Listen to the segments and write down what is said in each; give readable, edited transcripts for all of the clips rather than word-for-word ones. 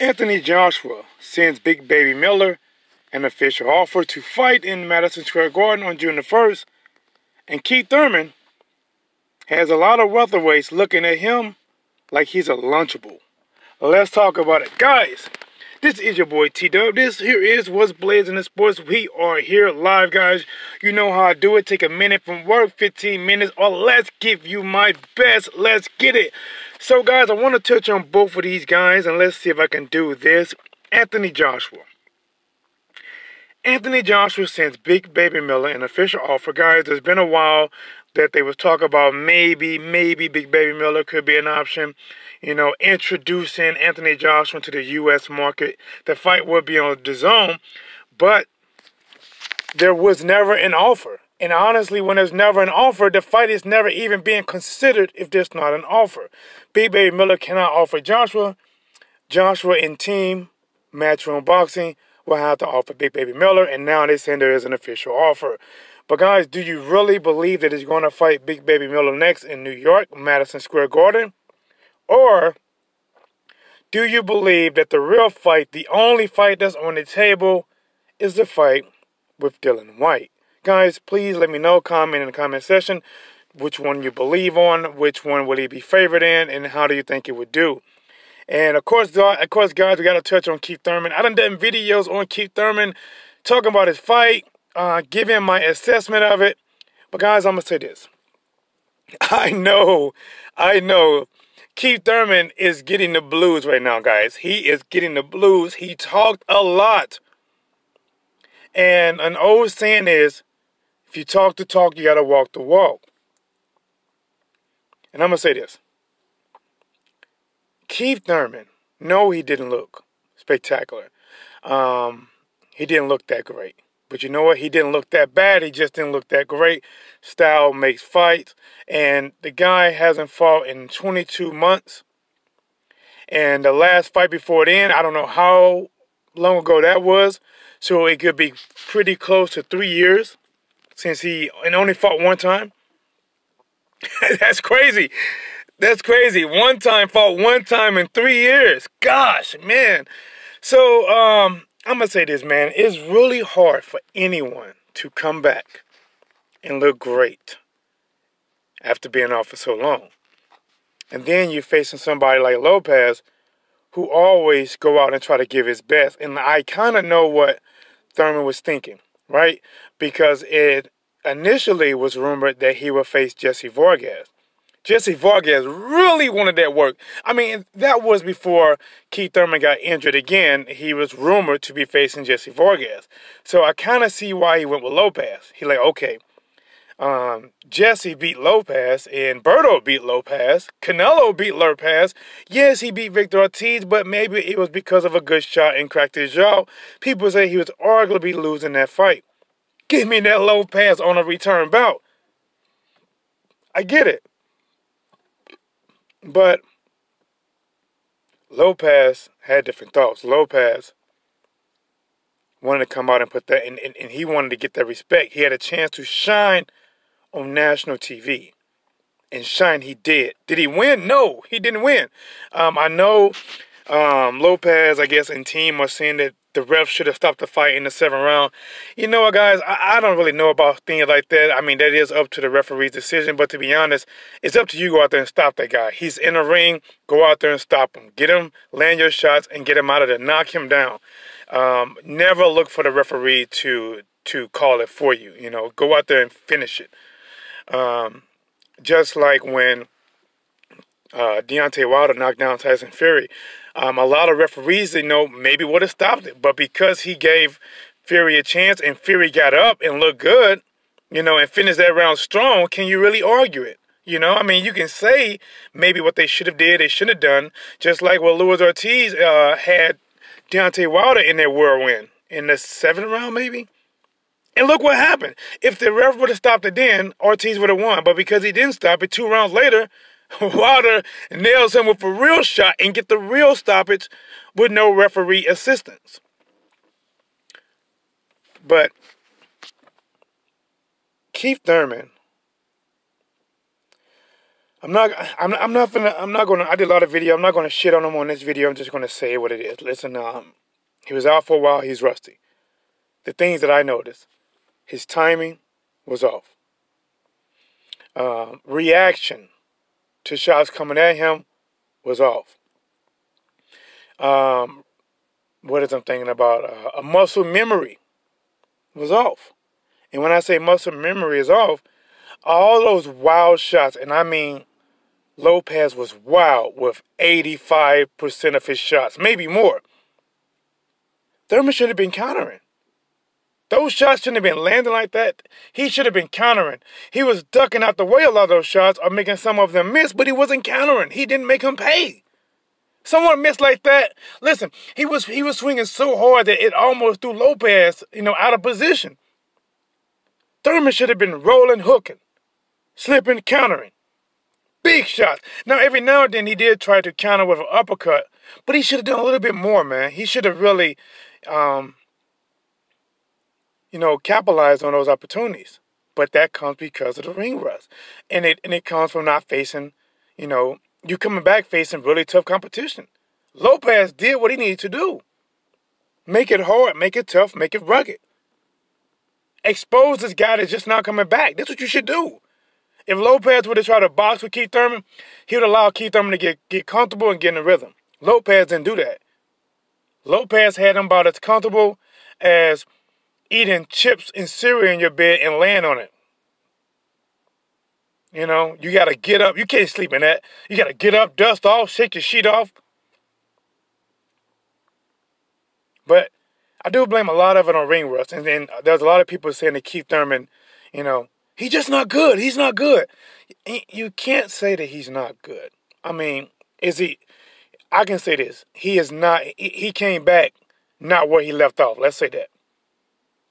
Anthony Joshua sends Big Baby Miller an official offer to fight in Madison Square Garden on June the 1st. And Keith Thurman has a lot of welterweights looking at him like he's a Lunchable. Let's talk about it. Guys, this is your boy T-Dub. This here is What's Blazing in Sports. We are here live, guys. You know how I do it. Take a minute from work, 15 minutes, or let's give you my best. Let's get it. So, guys, I want to touch on both of these guys, and let's see if I can do this. Anthony Joshua. Anthony Joshua sends Big Baby Miller an official offer. Guys, there's been a while that they was talking about maybe Big Baby Miller could be an option. You know, introducing Anthony Joshua to the U.S. market. The fight would be on DAZN, but there was never an offer. And honestly, when there's never an offer, the fight is never even being considered if there's not an offer. Big Baby Miller cannot offer Joshua. Joshua in team, Matchroom Boxing, will have to offer Big Baby Miller, and now they say there is an official offer. But guys, do you really believe that he's going to fight Big Baby Miller next in New York, Madison Square Garden? Or do you believe that the real fight, the only fight that's on the table, is the fight with Dillian Whyte? Guys, please let me know, comment in the comment section, which one you believe on, which one will he be favored in, and how do you think it would do? And of course, guys, we got to touch on Keith Thurman. I done videos on Keith Thurman talking about his fight, giving my assessment of it. But guys, I'm going to say this. I know. Keith Thurman is getting the blues right now, guys. He is getting the blues. He talked a lot. And an old saying is, if you talk the talk, you got to walk the walk. And I'm going to say this. Keith Thurman, no, he didn't look spectacular. He didn't look that great. But you know what? He didn't look that bad. He just didn't look that great. Style makes fights. And the guy hasn't fought in 22 months. And the last fight before then, I don't know how long ago that was. So it could be pretty close to 3 years since he only fought one time. That's crazy. That's crazy. Fought one time in 3 years. Gosh, man. So, I'm going to say this, man. It's really hard for anyone to come back and look great after being off for so long. And then you're facing somebody like Lopez who always go out and try to give his best. And I kind of know what Thurman was thinking, right? Because it initially was rumored that he would face Jesse Vargas. Jesse Vargas really wanted that work. I mean, that was before Keith Thurman got injured again. He was rumored to be facing Jesse Vargas. So I kind of see why he went with Lopez. He like, okay, Jesse beat Lopez, and Berto beat Lopez. Canelo beat Lopez. Yes, he beat Victor Ortiz, but maybe it was because of a good shot and cracked his jaw. People say he was arguably losing that fight. Give me that Lopez on a return bout. I get it. But Lopez had different thoughts. Lopez wanted to come out and put that, and he wanted to get that respect. He had a chance to shine on national TV. And shine he did. Did he win? No, he didn't win. I know Lopez, I guess, and team are saying that the ref should have stopped the fight in the 7th round. You know what, guys? I don't really know about things like that. I mean, that is up to the referee's decision. But to be honest, it's up to you to go out there and stop that guy. He's in the ring. Go out there and stop him. Get him, land your shots, and get him out of there. Knock him down. Never look for the referee to call it for you. You know, go out there and finish it. Just like when Deontay Wilder knocked down Tyson Fury. A lot of referees, maybe would have stopped it. But because he gave Fury a chance and Fury got up and looked good, and finished that round strong, can you really argue it? I mean, you can say maybe what they should have did, they should have done. Just like what Luis Ortiz had Deontay Wilder in their whirlwind. In the 7th round, maybe? And look what happened. If the ref would have stopped it then, Ortiz would have won. But because he didn't stop it, 2 rounds later, Wilder nails him with a real shot and get the real stoppage with no referee assistance. But Keith Thurman, I did a lot of video. I'm not gonna shit on him on this video. I'm just gonna say what it is. Listen, he was out for a while. He's rusty. The things that I noticed, his timing was off. Reaction to shots coming at him was off. What is I'm thinking about? A muscle memory was off. And when I say muscle memory is off, all those wild shots, and I mean Lopez was wild with 85% of his shots, maybe more. Thurman should have been countering. Those shots shouldn't have been landing like that. He should have been countering. He was ducking out the way a lot of those shots or making some of them miss, but he wasn't countering. He didn't make him pay. Someone missed like that. Listen, he was swinging so hard that it almost threw Lopez, out of position. Thurman should have been rolling, hooking, slipping, countering. Big shots. Now, every now and then he did try to counter with an uppercut, but he should have done a little bit more, man. He should have really, capitalized on those opportunities. But that comes because of the ring rust. And it comes from not facing, you coming back facing really tough competition. Lopez did what he needed to do. Make it hard, make it tough, make it rugged. Expose this guy that's just not coming back. That's what you should do. If Lopez would have tried to box with Keith Thurman, he would allow Keith Thurman to get comfortable and get in the rhythm. Lopez didn't do that. Lopez had him about as comfortable as eating chips and cereal in your bed and laying on it. You got to get up. You can't sleep in that. You got to get up, dust off, shake your sheet off. But I do blame a lot of it on ring rust. And then there's a lot of people saying that Keith Thurman, he's just not good. He's not good. You can't say that he's not good. I mean, I can say this. He is not, he came back not where he left off. Let's say that.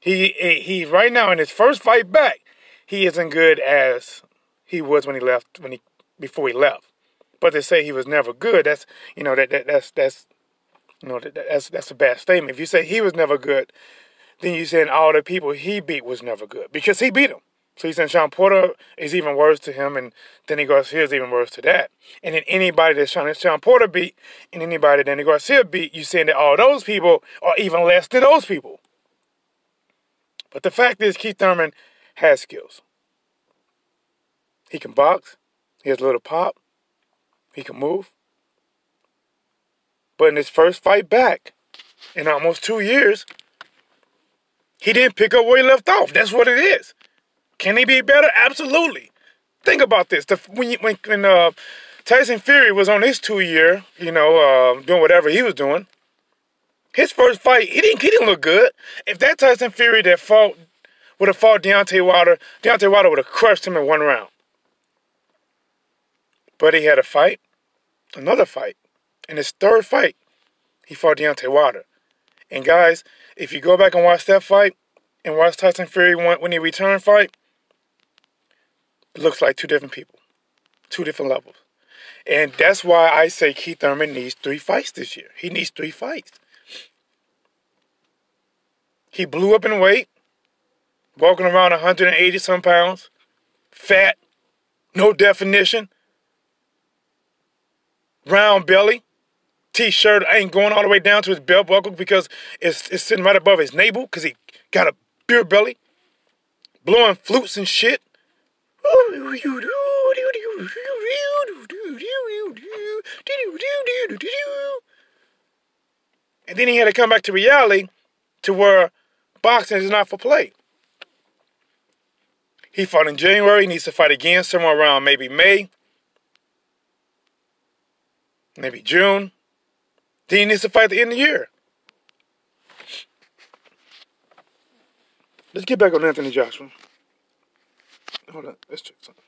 He right now in his first fight back, he isn't good as he was when he left, before he left. But to say he was never good, that's a bad statement. If you say he was never good, then you're saying all the people he beat was never good, because he beat him. So you're saying Sean Porter is even worse to him, and Danny Garcia is even worse to that. And then anybody that Sean Porter beat and anybody that Danny Garcia beat, you're saying that all those people are even less than those people. But the fact is, Keith Thurman has skills. He can box. He has a little pop. He can move. But in his first fight back, in almost 2 years, he didn't pick up where he left off. That's what it is. Can he be better? Absolutely. Think about this. When Tyson Fury was on his 2-year, doing whatever he was doing, his first fight, he didn't look good. If that Tyson Fury would have fought Deontay Wilder would have crushed him in one round. But he had a fight, another fight. In his third fight, he fought Deontay Wilder. And guys, if you go back and watch that fight and watch Tyson Fury when he returned fight, it looks like two different people, two different levels. And that's why I say Keith Thurman needs 3 fights this year. He needs 3 fights. He blew up in weight, walking around 180-some pounds, fat, no definition, round belly, T-shirt ain't going all the way down to his belt buckle because it's sitting right above his navel because he got a beer belly, blowing flutes and shit. And then he had to come back to reality to where boxing is not for play. He fought in January. He needs to fight again somewhere around maybe May, maybe June. Then he needs to fight at the end of the year. Let's get back on Anthony Joshua. Hold on, let's check something.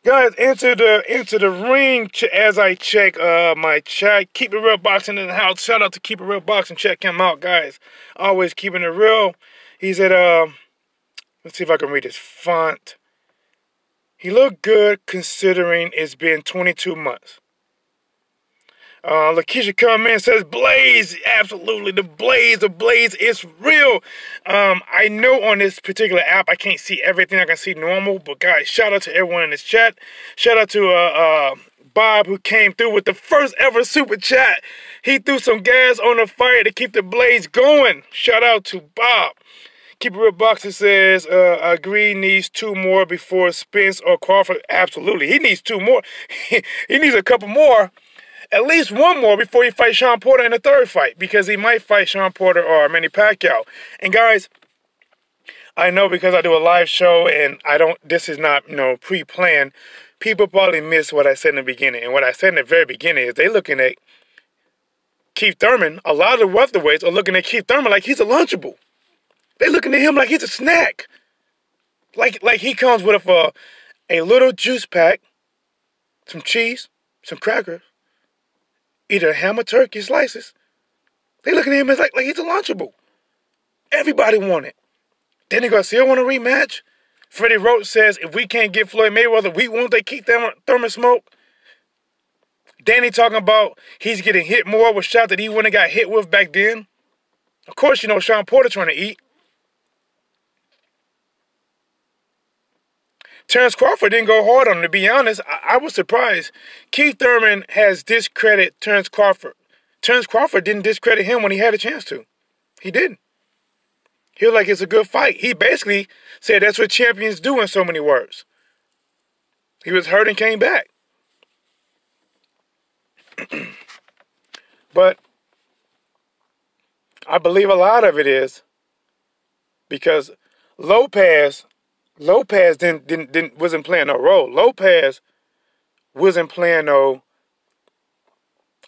Guys, enter the ring as I check my chat. Keep It Real Boxing in the house. Shout out to Keep It Real Boxing. Check him out, guys. Always keeping it real. He's at let's see if I can read his font. He looked good considering it's been 22 months. Lakeisha come in and says, Blaze, absolutely, the Blaze is real. I know on this particular app, I can't see everything I can see normal, but guys, shout out to everyone in this chat. Shout out to Bob, who came through with the first ever super chat. He threw some gas on the fire to keep the Blaze going. Shout out to Bob. Keep It Real Boxer says, agree, needs 2 more before Spence or Crawford. Absolutely, he needs 2 more. He needs a couple more. At least 1 more before he fights Sean Porter in the 3rd fight, because he might fight Sean Porter or Manny Pacquiao. And guys, I know because I do a live show and this is not, pre-planned, people probably miss what I said in the beginning. And what I said in the very beginning is they looking at Keith Thurman, a lot of the welterweights are looking at Keith Thurman like he's a Lunchable. They looking at him like he's a snack. Like he comes with a little juice pack, some cheese, some crackers, either ham or turkey slices. They looking at him as like he's a Lunchable. Everybody want it. Danny Garcia want a rematch. Freddie Roach says, if we can't get Floyd Mayweather, won't they keep Thurman smoke? Danny talking about he's getting hit more with shots that he wouldn't have got hit with back then. Of course, Sean Porter trying to eat. Terrence Crawford didn't go hard on him, to be honest. I was surprised. Keith Thurman has discredited Terrence Crawford. Terrence Crawford didn't discredit him when he had a chance to. He didn't. He was like, it's a good fight. He basically said that's what champions do in so many words. He was hurt and came back. But I believe a lot of it is because Lopez wasn't playing no role. Lopez wasn't playing no,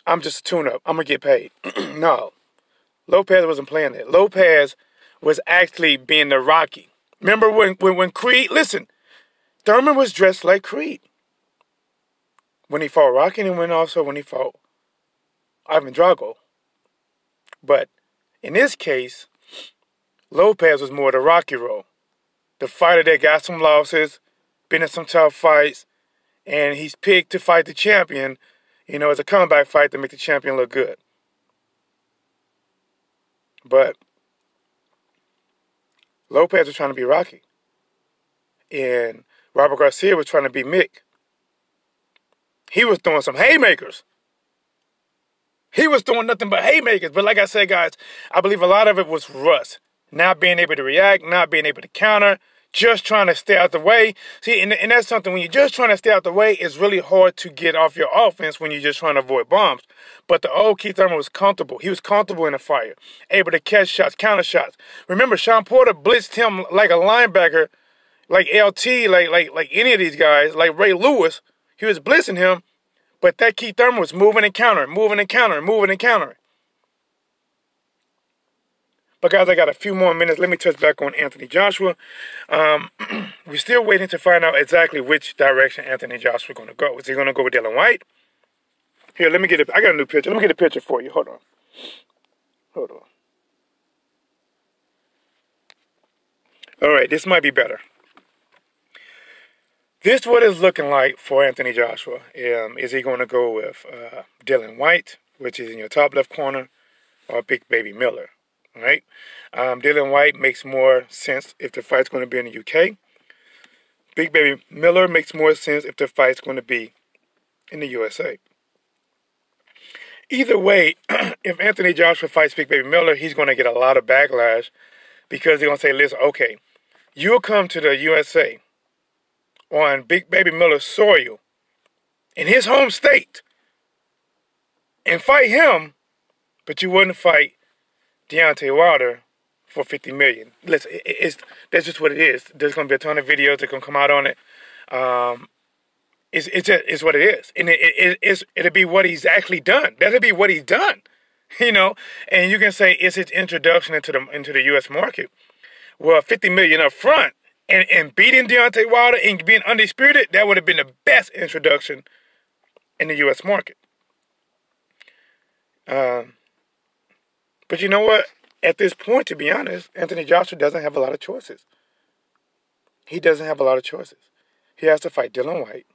I'm just a tune-up, I'm going to get paid. No. Lopez wasn't playing that. Lopez was actually being the Rocky. Remember when Creed, listen, Thurman was dressed like Creed. When he fought Rocky and when he fought Ivan Drago. But in this case, Lopez was more the Rocky role. The fighter that got some losses, been in some tough fights, and he's picked to fight the champion, as a comeback fight to make the champion look good. But Lopez was trying to be Rocky. And Robert Garcia was trying to be Mick. He was throwing some haymakers. He was throwing nothing but haymakers. But like I said, guys, I believe a lot of it was rust. Not being able to react, not being able to counter, just trying to stay out the way. See, and that's something, when you're just trying to stay out the way, it's really hard to get off your offense when you're just trying to avoid bombs. But the old Keith Thurman was comfortable. He was comfortable in the fire, able to catch shots, counter shots. Remember, Sean Porter blitzed him like a linebacker, like LT, like any of these guys, like Ray Lewis. He was blitzing him, but that Keith Thurman was moving and countering, moving and countering, moving and countering. But guys, I got a few more minutes. Let me touch back on Anthony Joshua. We're still waiting to find out exactly which direction Anthony Joshua is going to go. Is he going to go with Dillian Whyte? Here, let me get I got a new picture. Let me get a picture for you. Hold on. All right, this might be better. This is what it's looking like for Anthony Joshua. Is he going to go with Dillian Whyte, which is in your top left corner, or Big Baby Miller? All right? Dillian Whyte makes more sense if the fight's going to be in the UK. Big Baby Miller makes more sense if the fight's going to be in the USA. Either way, if Anthony Joshua fights Big Baby Miller, he's going to get a lot of backlash because they're going to say, listen, okay, you'll come to the USA on Big Baby Miller's soil in his home state and fight him, but you wouldn't fight Deontay Wilder for $50 million. Listen, that's just what it is. There's going to be a ton of videos that are going to come out on it. It's what it is. And it'll be what he's actually done. That'll be what he's done. And you can say it's his introduction into the U.S. market. Well, $50 million up front and beating Deontay Wilder and being undisputed, that would have been the best introduction in the U.S. market. But you know what? At this point, to be honest, Anthony Joshua doesn't have a lot of choices. He doesn't have a lot of choices. He has to fight Dillian Whyte,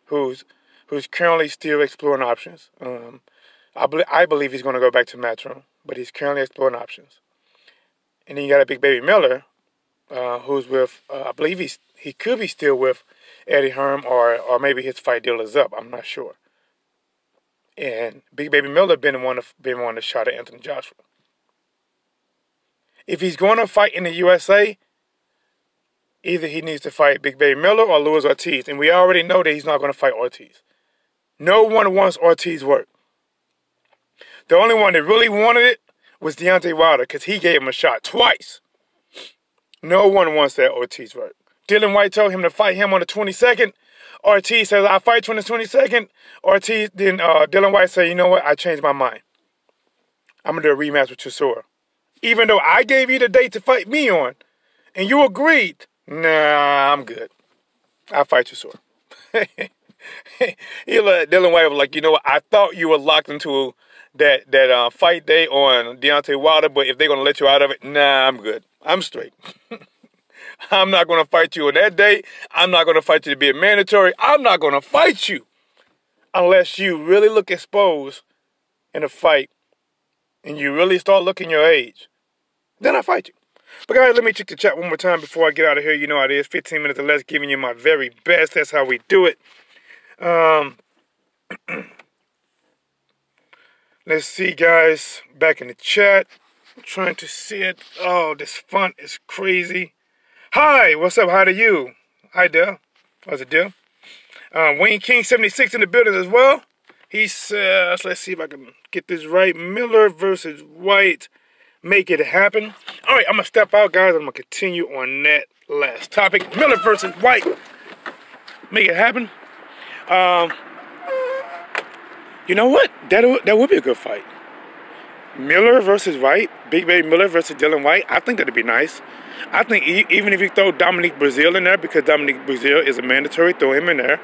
who's currently still exploring options. I believe he's going to go back to Matchroom, but he's currently exploring options. And then you got a Big Baby Miller, who's with, I believe he could be still with Eddie Hearn, or maybe his fight deal is up. I'm not sure. And Big Baby Miller been one to shot at Anthony Joshua. If he's going to fight in the USA, either he needs to fight Big Baby Miller or Luis Ortiz, and we already know that he's not going to fight Ortiz. No one wants Ortiz work. The only one that really wanted it was Deontay Wilder, because he gave him a shot twice. No one wants that Ortiz work. Dillian Whyte told him to fight him on the 22nd. Ortiz says, I'll fight you on the 22nd. Then Dillian Whyte said, you know what? I changed my mind. I'm going to do a rematch with Johsua. Even though I gave you the date to fight me on, and you agreed, nah, I'm good. I'll fight Johsua. Dillian Whyte was like, you know what? I thought you were locked into that fight day on Deontay Wilder, but if they're going to let you out of it, nah, I'm good. I'm straight. I'm not going to fight you on that day. I'm not going to fight you to be a mandatory. I'm not going to fight you unless you really look exposed in a fight and you really start looking your age. Then I fight you. But guys, let me check the chat one more time before I get out of here. You know how it is. 15 minutes or less, giving you my very best. That's how we do it. Let's see, guys. Back in the chat. I'm trying to see it. Oh, this font is crazy. Hi, what's up? How are you? Hi, Dale. What's it, Dale? Wayne King 76 in the building as well. He says, let's see if I can get this right. Miller versus Whyte. Make it happen. All right, I'm going to step out, guys. I'm going to continue on that last topic. Miller versus Whyte. Make it happen. You know what? That would be a good fight. Miller versus Whyte. Big Baby Miller versus Dillian Whyte. I think that'd be nice. I think even if you throw Dominique Brazil in there, because Dominique Brazil is a mandatory, throw him in there.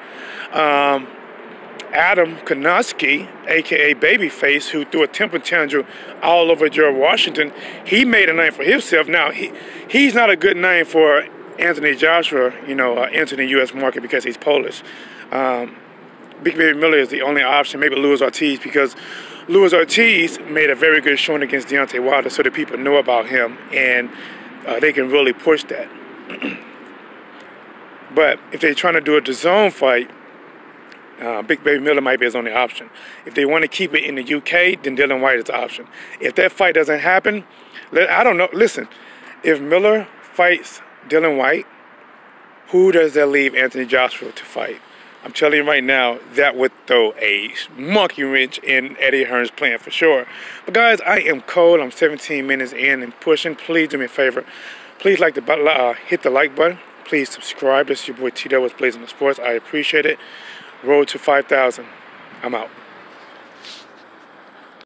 Adam Konoski, a.k.a. Babyface, who threw a temper tantrum all over George Washington, he made a name for himself. Now, he's not a good name for Anthony Joshua, entering the U.S. market because he's Polish. Big Baby Miller is the only option, maybe Luis Ortiz, because Luis Ortiz made a very good showing against Deontay Wilder, so that people know about him, and they can really push that. But if they're trying to do a DAZN fight, Big Baby Miller might be his only option. If they want to keep it in the UK, then Dillian Whyte is the option. If that fight doesn't happen, I don't know. Listen, if Miller fights Dillian Whyte, who does that leave Anthony Joshua to fight? I'm telling you right now, that would throw a monkey wrench in Eddie Hearn's plan for sure. But guys, I am cold. I'm 17 minutes in and pushing. Please do me a favor. Please hit the like button. Please subscribe. This is your boy T-Dub with Blazing the Sports. I appreciate it. Road to 5,000. I'm out.